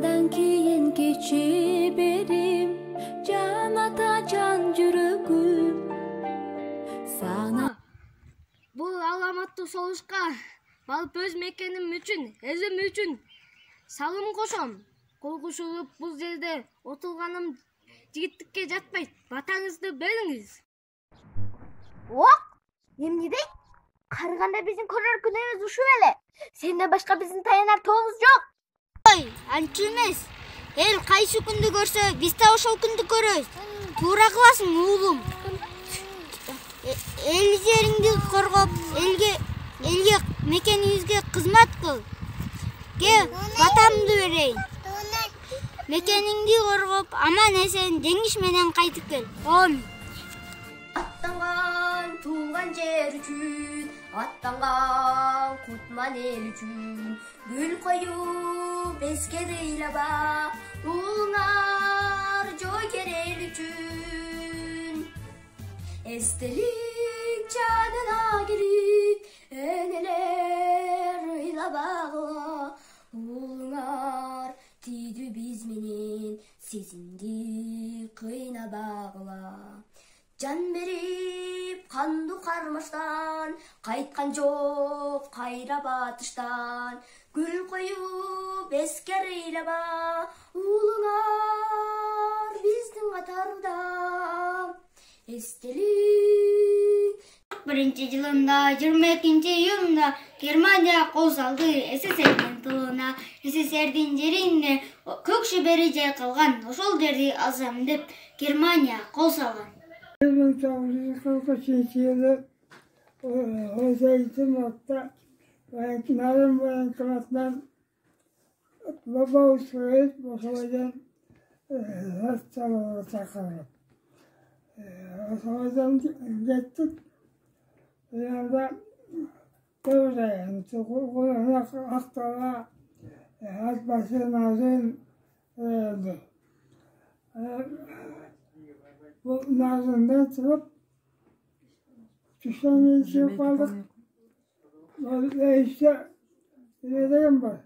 Анадан кийин кечиберим, жан ата жан жүрөгүм. Сана Бул аламаттуу согушка барып өз мекеним үчүн, элим үчүн салым кошом. Коркушулуп бул жерде отурганым жигиттикке жатпайт. Батаңызды бериңиз. Ок, эмне дейт? Карыганда биздин көрөр күнүбүз ушул эле. Сенден башка биздин таянар тобубуз жок. Ой, анча эмес. Эл кайсы күндү көрсө, биз да ошол күндү көрөбүз. Туура кыласың, уулум. Эл жериңди коргоп, элге мекенибизге кызмат кыл. Кел, батамды берейин. Мекениңди коргоп, аман эсен жеңиш менен кайтып кел. Амин. Аттанган туулган жер үчүн, аттанган кутман эл үчүн, гүл коюп эскер ыйлаба, уулуңар жоогер эл үчүн. Эстелик жадына кирип, энелер ыйлабагыла, уулуңар тийдү биз менен, сезимди кыйнабагыла. Жан берип канду кармаштан, кайткан жок кайра батыштан, гүл коюп эскер ыйлаба, уулуңар биздин катарда. Эстелик 41-жылында 22-июлунда Германия кол салды СССРдин тылына. СССРдин жеринде көк шебери жайкалган. Ошол жерди алсам деп Германия кол салган. 1943 yılı Oseytimot'ta Narın Bayankamat'tan baba usulü Osey'den hastalığı takarım. Osey'den gittik. Yanında Kıvray'ın kulağına aktarla Hasbaşı Nazım öldü. Bu Nazım'dan çıkıp düşen için kaldık. Ve işte ne diyeyim var.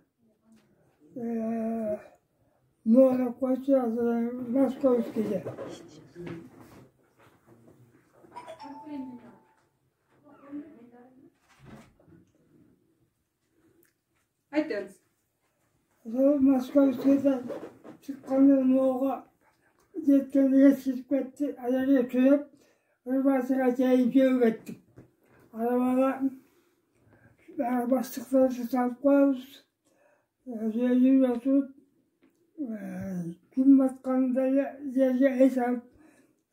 Nora koşacağız, Moskovski'de. Айтыңыз. Moskovski'den çıkanların oğa yetkeniye şirketti, ayarıya köyüp, Hırvat'a çayın köyü ettik. Arabada bastıkları tutup koyuyoruz. Yürü oturup, gün batkanında yerge hesap,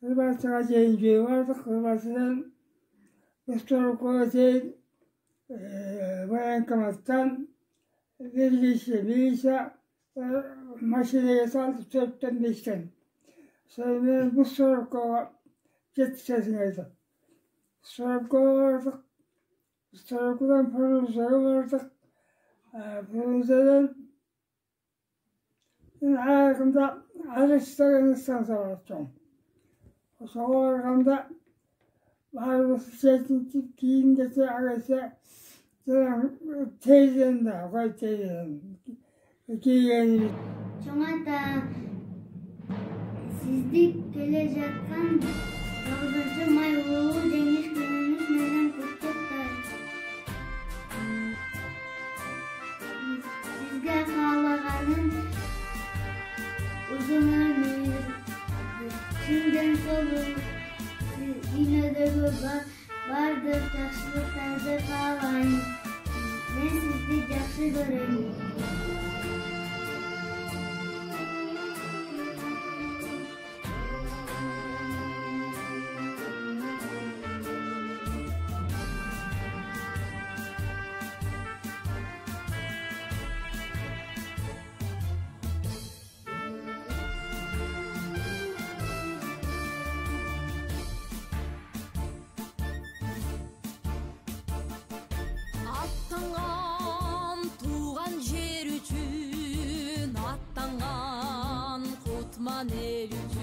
Hırvat'a çayın köyü vardık. Hırvat'tan Dostor Kovaçay'ın Bayankamat'tan birisi maşineye saldı 4'ten 5'ten. Sonra bu Sorokova yetişesindeydi. Sorokov'a vardık. Sorokov'dan Pırılıza'ya vardık. Pırılıza'dan ayakında Arıştağ'ın istansa vardım. O soğuğunda varlısı çetinti giyimdeki arası teyzen de koy teyzen. Giyeni. Çoğata sizdik келе жаткан 9-may улуу жеңиш күнүңүз менен куттуктайм. Сизге каалаганым узун өмүр, чын деңсоолук, дүйнөдөгү бардык жакшылыктарды каалайм. Мен сизди жакшы көрөм. Аттанган тууган жер үчүн, аттанган кутман эл үчүн.